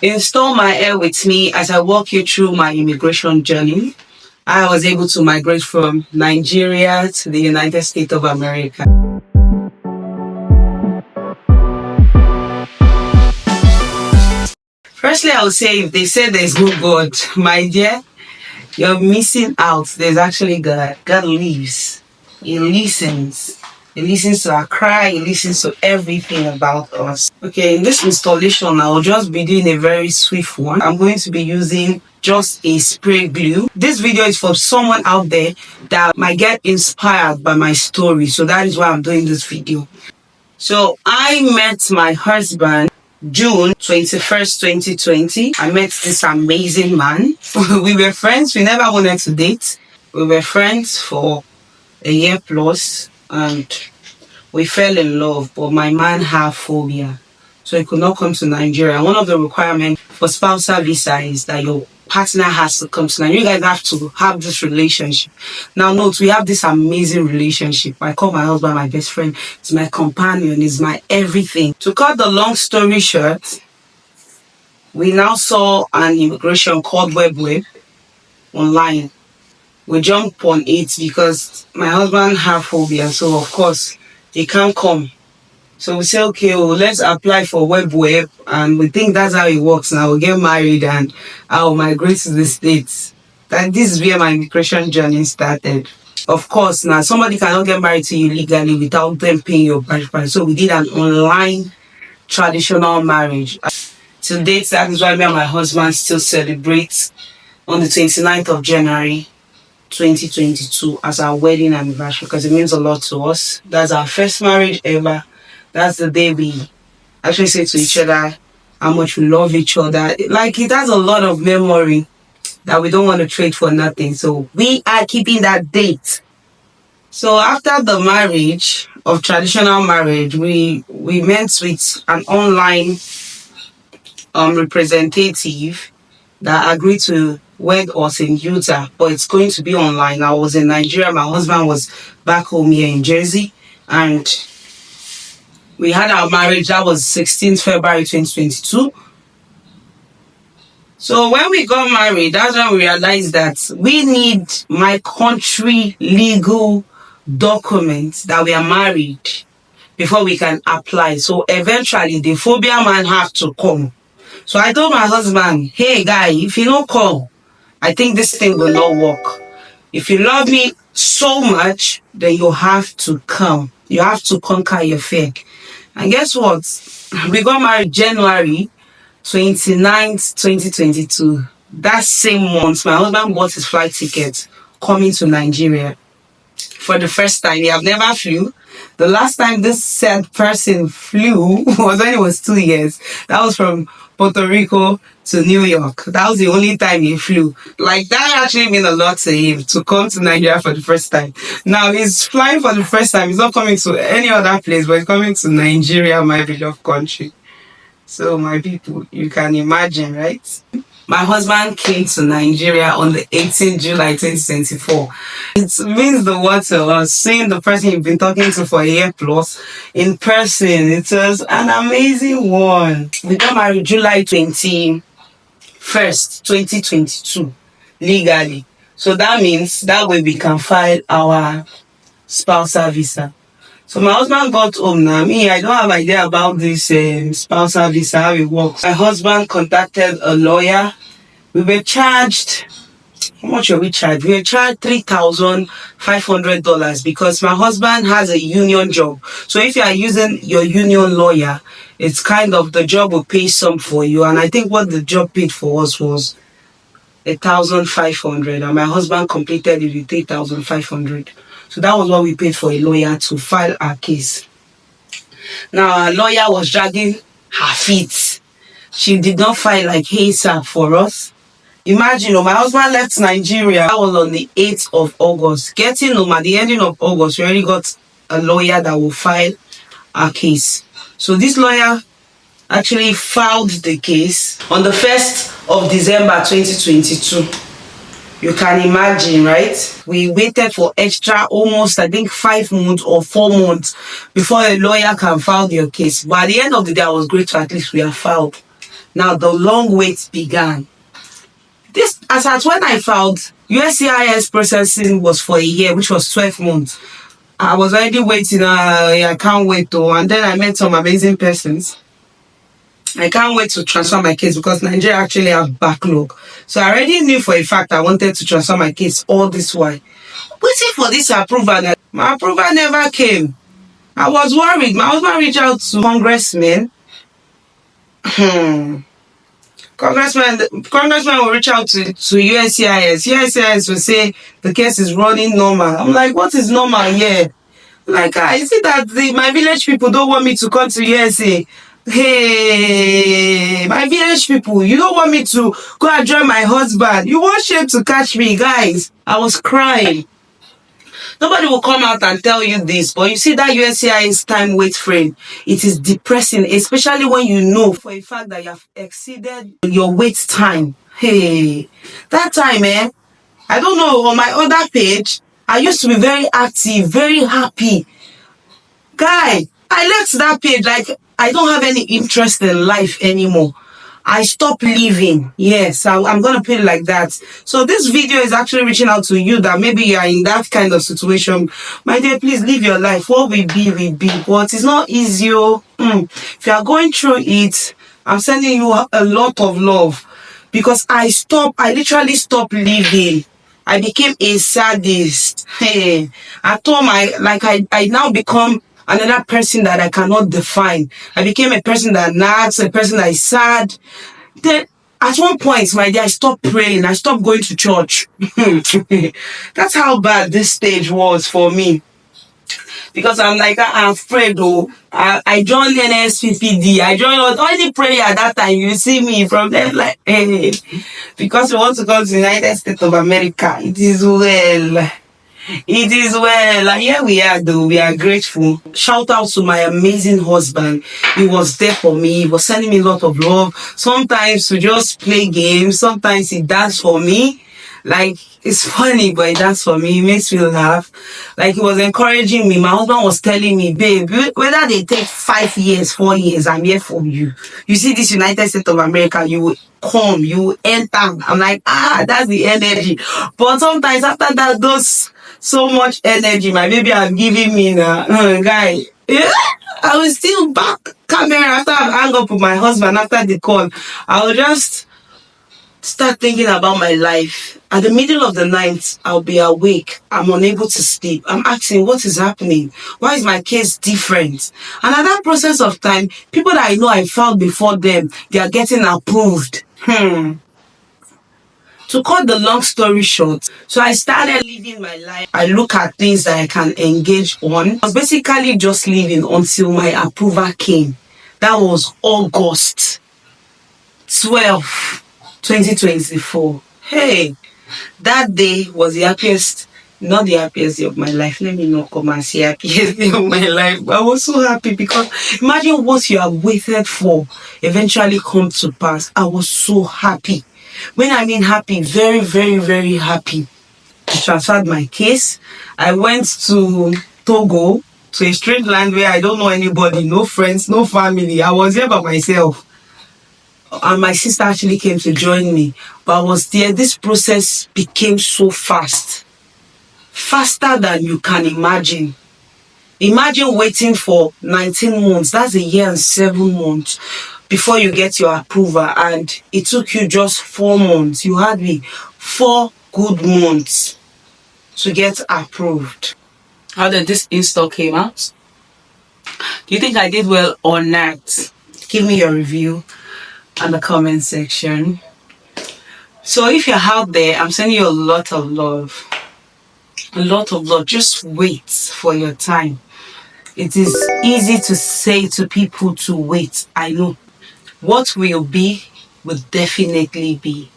Install my air with me as I walk you through my immigration journey. I was able to migrate from Nigeria to the United States of America. Firstly, I would say if they say there's no God, my dear, you're missing out. There's actually God. God lives. He listens. He listens to our cry. He listens to everything about us. Okay, in this installation, I'll just be doing a very swift one. I'm going to be using just a spray glue. This video is for someone out there that might get inspired by my story. So that is why I'm doing this video. So I met my husband June 21st, 2020. I met this amazing man. We were friends. We never wanted to date. We were friends for a year plus and we fell in love, but my man had phobia. So he could not come to Nigeria. One of the requirements for spousal visa is that your partner has to come to Nigeria. You guys have to have this relationship. Now note, we have this amazing relationship. I call my husband my best friend. He's my companion. He's my everything. To cut the long story short, we now saw an immigration called Web online. We jumped on it because my husband has phobia. So of course, he can't come. So we say, okay, well, let's apply for Web, and we think that's how it works now. We'll get married and I'll migrate to the States. That this is where my immigration journey started. Of course, now somebody cannot get married to you legally without them paying your bride price. So we did an online traditional marriage. To date, that is why me and my husband still celebrate on the 29th of January 2022 as our wedding anniversary because it means a lot to us. That's our first marriage ever. That's the day we actually say to each other how much we love each other. Like, it has a lot of memory that we don't want to trade for nothing. So we are keeping that date. So after the marriage of traditional marriage, we met with an online representative that agreed to wed us in Utah, but it's going to be online. I was in Nigeria. My husband was back home here in Jersey, and we had our marriage. That was 16th February 2022. So when we got married, that's when we realized that we need my country legal documents that we are married before we can apply. So eventually the phobia man have to come. So I told my husband, hey guy, if you don't come, I think this thing will not work. If you love me so much, then you have to come. You have to conquer your fear. And guess what? We got married January 29th, 2022. That same month, my husband bought his flight ticket coming to Nigeria for the first time. He have never flew. The last time this said person flew was when he was 2 years. That was from Puerto Rico to New York. That was the only time he flew. Like, that actually meant a lot to him to come to Nigeria for the first time. Now he's flying for the first time. He's not coming to any other place, but he's coming to Nigeria, my beloved country. So my people, you can imagine, right? My husband came to Nigeria on the 18th July 2024. It means the world to us. Seeing the person you've been talking to for a year plus in person, it was an amazing one. We got married July 21st, 2022, legally. So that means that way we can file our spousal visa. So my husband got home now. Me, I don't have idea about this spousal visa, how it works. My husband contacted a lawyer. We were charged, how much were we charged? We were charged $3,500 because my husband has a union job. So if you are using your union lawyer, it's kind of the job will pay some for you. And I think what the job paid for us was $1,500, and my husband completed it with $3,500. So that was what we paid for a lawyer to file our case. Now, our lawyer was dragging her feet. She did not file like ASAP for us. Imagine, my husband left Nigeria. That was on the 8th of August. Getting home at the ending of August, we already got a lawyer that will file our case. So this lawyer actually filed the case on the 1st of December 2022. You can imagine, right? We waited for extra almost, I think, 5 months or 4 months before a lawyer can file your case. But at the end of the day, I was grateful at least we have filed. Now the long wait began. This, as at when I filed, USCIS processing was for a year, which was 12 months. I was already waiting. I can't wait though. And then I met some amazing persons. I can't wait to transfer my case because Nigeria actually have backlog. So I already knew for a fact I wanted to transfer my case all this while. Waiting for this approval. My approval never came. I was worried. My husband reached out to congressmen. Congressman will reach out to USCIS. USCIS will say the case is running normal. I'm like, what is normal here? Like, I see that my village people don't want me to come to USA. Hey, my village people, you don't want me to go and join my husband. You want shame to catch me, guys. I was crying. Nobody will come out and tell you this, but you see that USCIS time wait frame, it is depressing, especially when you know for a fact that you have exceeded your wait time. Hey, that time, I don't know, on my other page, I used to be very active, very happy. Guy, I left that page like I don't have any interest in life anymore. I stopped living. Yes, I'm going to put it like that. So this video is actually reaching out to you that maybe you are in that kind of situation. My dear, please live your life. What will be, will be. But it's not easy. If you are going through it, I'm sending you a lot of love. Because I literally stopped living. I became a sadist. Hey, I now become another person that I cannot define. I became a person that nags, a person that is sad. Then at one point, my dear, I stopped praying. I stopped going to church. That's how bad this stage was for me. Because I'm like, I'm afraid though. I joined NSPPD. I joined any prayer at that time. You see me from there like, hey, because we want to go to the United States of America. It is well. It is well. And here we are though. We are grateful. Shout out to my amazing husband. He was there for me. He was sending me a lot of love. Sometimes to just play games. Sometimes he danced for me. Like, it's funny, but he danced for me. He makes me laugh. Like, he was encouraging me. My husband was telling me, babe, whether they take 5 years, 4 years, I'm here for you. You see this United States of America, you will come, you will enter. I'm like, that's the energy. But sometimes after that, those so much energy my baby has given me now, guy, I was still back camera after I hang up with my husband after the call. I will just start thinking about my life. At the middle of the night, I'll be awake. I'm unable to sleep. I'm asking, what is happening? Why is my case different? And at that process of time, people that I know I found before them, they are getting approved. To cut the long story short, so I started living my life. I look at things that I can engage on. I was basically just living until my approval came. That was August 12, 2024. Hey, that day was the happiest, not the happiest day of my life. Let me not come and say happiest day of my life. But I was so happy because imagine what you have waited for eventually come to pass. I was so happy. When I mean happy, very, very, very happy. I transferred my case. I went to Togo, to a strange land where I don't know anybody, no friends, no family. I was here by myself. And my sister actually came to join me. But I was there. This process became so fast. Faster than you can imagine. Imagine waiting for 19 months. That's a year and 7 months before you get your approval. And it took you just 4 months. You had me 4 good months to get approved. How did this install came out? Do you think I did well or not? Give me your review in the comment section. So if you're out there, I'm sending you a lot of love. A lot of love. Just wait for your time. It is easy to say to people to wait. I know. What will be will definitely be.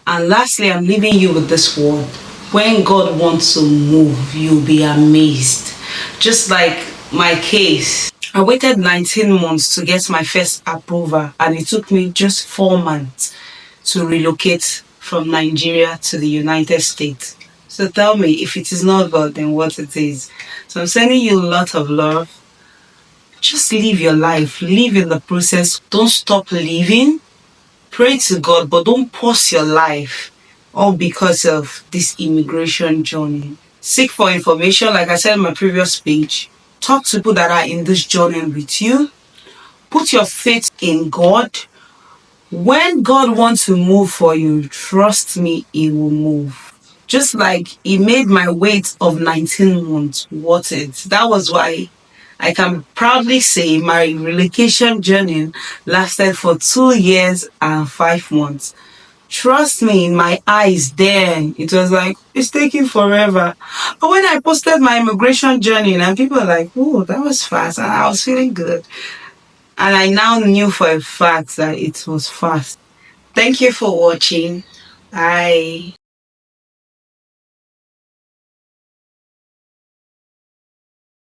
And lastly, I'm leaving you with this word. When God wants to move, you'll be amazed. Just like my case. I waited 19 months to get my first approval, and it took me just 4 months to relocate from Nigeria to the United States. So tell me, if it is not God, then what it is. So I'm sending you a lot of love. Just live your life. Live in the process. Don't stop living. Pray to God, but don't pause your life all because of this immigration journey. Seek for information, like I said in my previous page. Talk to people that are in this journey with you. Put your faith in God. When God wants to move for you, trust me, He will move. Just like He made my wait of 19 months worth it. That was why I can proudly say my relocation journey lasted for 2 years and 5 months. Trust me, in my eyes then, it was like, it's taking forever. But when I posted my immigration journey, and people were like, oh, that was fast. And I was feeling good. And I now knew for a fact that it was fast. Thank you for watching. Bye.